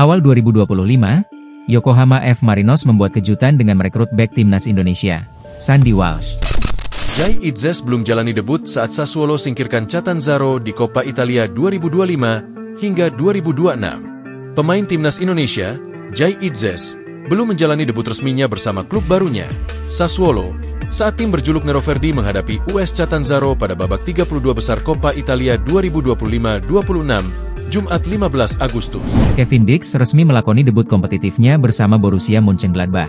Awal 2025, Yokohama F. Marinos membuat kejutan dengan merekrut bek timnas Indonesia, Sandy Walsh. Jai Itzes belum jalani debut saat Sassuolo singkirkan Catanzaro di Coppa Italia 2025 hingga 2026. Pemain timnas Indonesia, Jai Itzes, belum menjalani debut resminya bersama klub barunya, Sassuolo, saat tim berjuluk Neroverdi menghadapi US Catanzaro pada babak 32 besar Coppa Italia 2025-26, Jumat 15 Agustus. Kevin Dix resmi melakoni debut kompetitifnya bersama Borussia Mönchengladbach.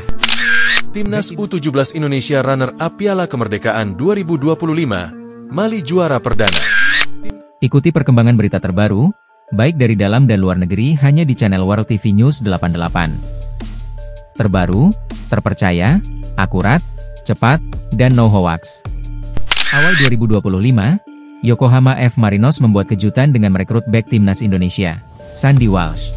Timnas U17 Indonesia runner-up Piala Kemerdekaan 2025, Mali juara perdana. Ikuti perkembangan berita terbaru, baik dari dalam dan luar negeri hanya di channel World TV News 88. Terbaru, terpercaya, akurat, cepat, dan no hoax. Awal 2025, Yokohama F. Marinos membuat kejutan dengan merekrut bek timnas Indonesia, Sandy Walsh.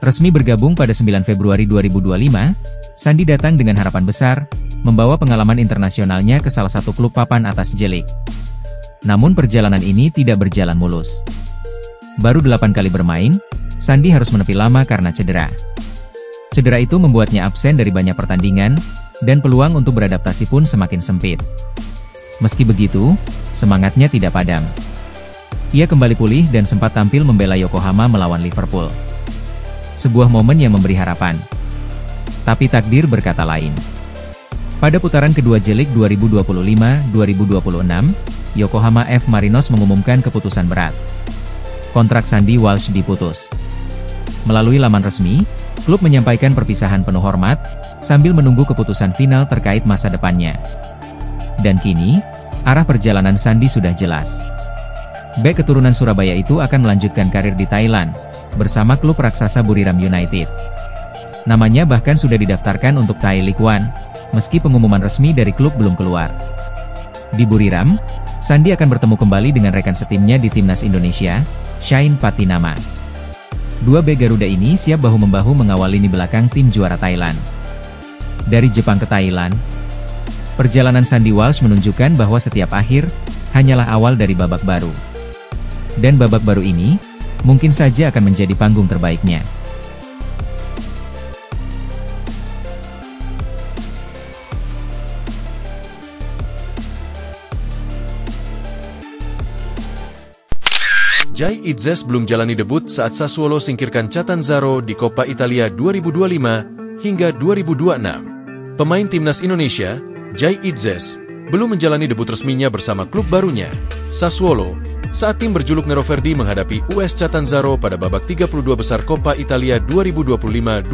Resmi bergabung pada 9 Februari 2025, Sandy datang dengan harapan besar, membawa pengalaman internasionalnya ke salah satu klub papan atas J-League. Namun perjalanan ini tidak berjalan mulus. Baru 8 kali bermain, Sandy harus menepi lama karena cedera. Cedera itu membuatnya absen dari banyak pertandingan, dan peluang untuk beradaptasi pun semakin sempit. Meski begitu, semangatnya tidak padam. Ia kembali pulih dan sempat tampil membela Yokohama melawan Liverpool. Sebuah momen yang memberi harapan. Tapi takdir berkata lain. Pada putaran kedua J-League 2025-2026, Yokohama F. Marinos mengumumkan keputusan berat. Kontrak Sandy Walsh diputus. Melalui laman resmi, klub menyampaikan perpisahan penuh hormat, sambil menunggu keputusan final terkait masa depannya. Dan kini, arah perjalanan Sandy sudah jelas. Bek keturunan Surabaya itu akan melanjutkan karir di Thailand, bersama klub raksasa Buriram United. Namanya bahkan sudah didaftarkan untuk Thai League One, meski pengumuman resmi dari klub belum keluar. Di Buriram, Sandy akan bertemu kembali dengan rekan setimnya di timnas Indonesia, Shane Patinama. Dua bek Garuda ini siap bahu-membahu mengawal lini belakang tim juara Thailand. Dari Jepang ke Thailand, perjalanan Sandy Walsh menunjukkan bahwa setiap akhir hanyalah awal dari babak baru. Dan babak baru ini, mungkin saja akan menjadi panggung terbaiknya. Jai Itzes belum jalani debut saat Sassuolo singkirkan Catanzaro di Coppa Italia 2025 hingga 2026. Pemain timnas Indonesia, Jai Itzes, belum menjalani debut resminya bersama klub barunya, Sassuolo, saat tim berjuluk Neroverdi menghadapi US Catanzaro pada babak 32 besar Coppa Italia 2025-26,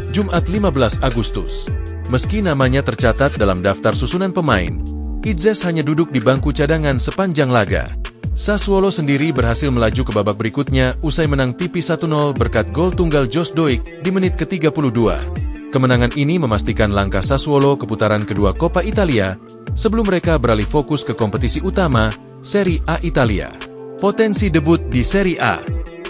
Jumat 15 Agustus. Meski namanya tercatat dalam daftar susunan pemain, Itzes hanya duduk di bangku cadangan sepanjang laga. Sassuolo sendiri berhasil melaju ke babak berikutnya usai menang tipis 1-0 berkat gol tunggal Josh Doig di menit ke-32. Kemenangan ini memastikan langkah Sassuolo ke putaran kedua Coppa Italia, sebelum mereka beralih fokus ke kompetisi utama, Serie A Italia. Potensi debut di Serie A.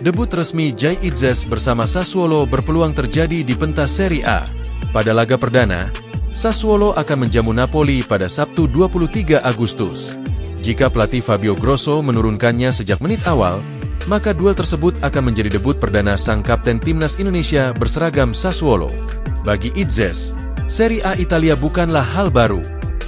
Debut resmi Jai Itzes bersama Sassuolo berpeluang terjadi di pentas Serie A. Pada laga perdana, Sassuolo akan menjamu Napoli pada Sabtu 23 Agustus. Jika pelatih Fabio Grosso menurunkannya sejak menit awal, maka duel tersebut akan menjadi debut perdana sang kapten timnas Indonesia berseragam Sassuolo. Bagi Itzes, Serie A Italia bukanlah hal baru.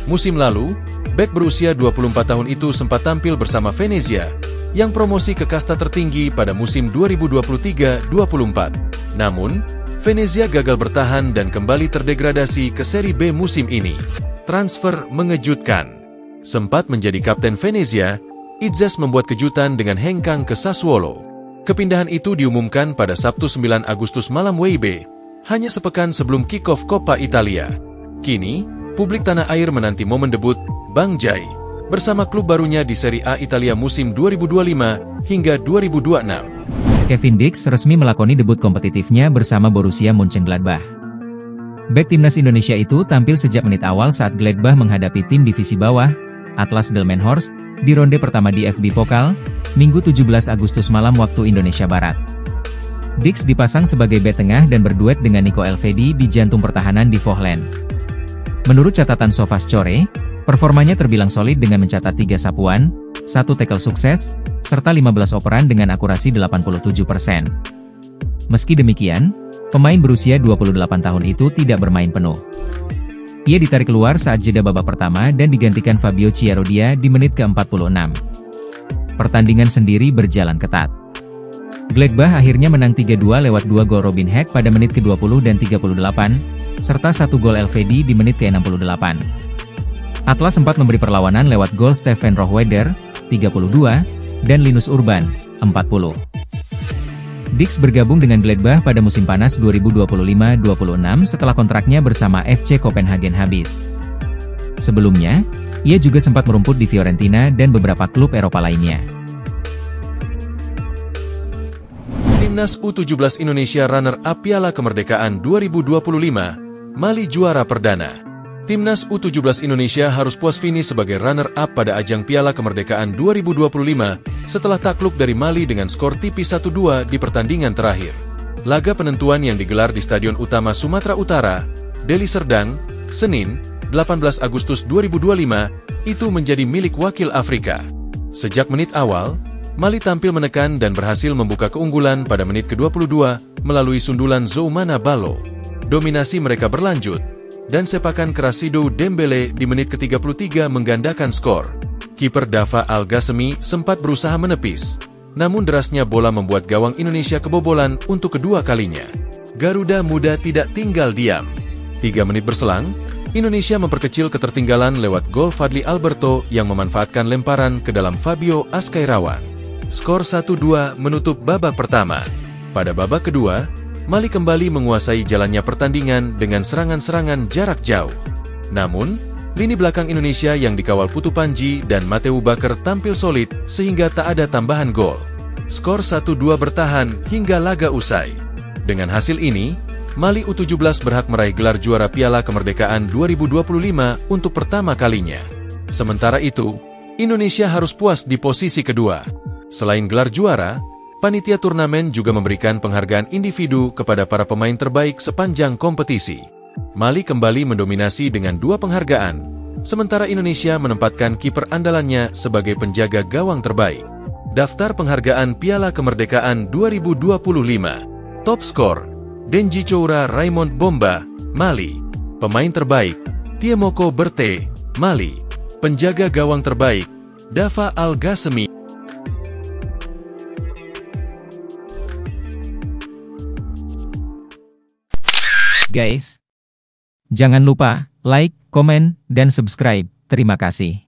Musim lalu, bek berusia 24 tahun itu sempat tampil bersama Venezia, yang promosi ke kasta tertinggi pada musim 2023-24. Namun, Venezia gagal bertahan dan kembali terdegradasi ke Serie B musim ini. Transfer mengejutkan. Sempat menjadi kapten Venezia, Itzes membuat kejutan dengan hengkang ke Sassuolo. Kepindahan itu diumumkan pada Sabtu 9 Agustus malam WIB, hanya sepekan sebelum kick-off Coppa Italia. Kini, publik tanah air menanti momen debut Bang Jai bersama klub barunya di Serie A Italia musim 2025 hingga 2026. Kevin Dix resmi melakoni debut kompetitifnya bersama Borussia Mönchengladbach. Bek timnas Indonesia itu tampil sejak menit awal saat Gladbach menghadapi tim divisi bawah, Atlas Delmenhorst, di ronde pertama di FB Pokal, Minggu 17 Agustus malam waktu Indonesia Barat. Dix dipasang sebagai bek tengah dan berduet dengan Nico Elvedi di jantung pertahanan di Vohland. Menurut catatan SofaScore, performanya terbilang solid dengan mencatat 3 sapuan, 1 tackle sukses, serta 15 operan dengan akurasi 87%. Meski demikian, pemain berusia 28 tahun itu tidak bermain penuh. Ia ditarik keluar saat jeda babak pertama dan digantikan Fabio Chiarodia di menit ke-46. Pertandingan sendiri berjalan ketat. Gladbach akhirnya menang 3-2 lewat 2 gol Robin Hack pada menit ke-20 dan 38, serta 1 gol Elvedi di menit ke-68. Atlas sempat memberi perlawanan lewat gol Steven Rohweder, 32, dan Linus Urban, 40. Dix bergabung dengan Gladbach pada musim panas 2025-26 setelah kontraknya bersama FC Copenhagen habis. Sebelumnya, ia juga sempat merumput di Fiorentina dan beberapa klub Eropa lainnya. Timnas U17 Indonesia runner-up Piala Kemerdekaan 2025, Mali juara perdana. Timnas U17 Indonesia harus puas finish sebagai runner-up pada ajang Piala Kemerdekaan 2025 setelah takluk dari Mali dengan skor tipis 1-2 di pertandingan terakhir. Laga penentuan yang digelar di Stadion Utama Sumatera Utara, Deli Serdang, Senin, 18 Agustus 2025, itu menjadi milik wakil Afrika. Sejak menit awal, Mali tampil menekan dan berhasil membuka keunggulan pada menit ke-22 melalui sundulan Zoumana Ballo. Dominasi mereka berlanjut, dan sepakan Krasido Dembele di menit ke-33 menggandakan skor. Kiper Dava Al-Ghassemi sempat berusaha menepis, namun derasnya bola membuat gawang Indonesia kebobolan untuk kedua kalinya. Garuda Muda tidak tinggal diam. 3 menit berselang, Indonesia memperkecil ketertinggalan lewat gol Fadli Alberto yang memanfaatkan lemparan ke dalam Fabio Ascairawan. Skor 1-2 menutup babak pertama. Pada babak kedua, Mali kembali menguasai jalannya pertandingan dengan serangan-serangan jarak jauh. Namun, lini belakang Indonesia yang dikawal Putu Panji dan Mateu Baker tampil solid sehingga tak ada tambahan gol. Skor 1-2 bertahan hingga laga usai. Dengan hasil ini, Mali U17 berhak meraih gelar juara Piala Kemerdekaan 2025 untuk pertama kalinya. Sementara itu, Indonesia harus puas di posisi kedua. Selain gelar juara, panitia turnamen juga memberikan penghargaan individu kepada para pemain terbaik sepanjang kompetisi. Mali kembali mendominasi dengan 2 penghargaan, sementara Indonesia menempatkan kiper andalannya sebagai penjaga gawang terbaik. Daftar penghargaan Piala Kemerdekaan 2025. Top skor, Denji Choura Raymond Bomba, Mali. Pemain terbaik, Tiemoko Berte, Mali. Penjaga gawang terbaik, Dava Al-Ghassemi. Guys, jangan lupa like, komen, dan subscribe. Terima kasih.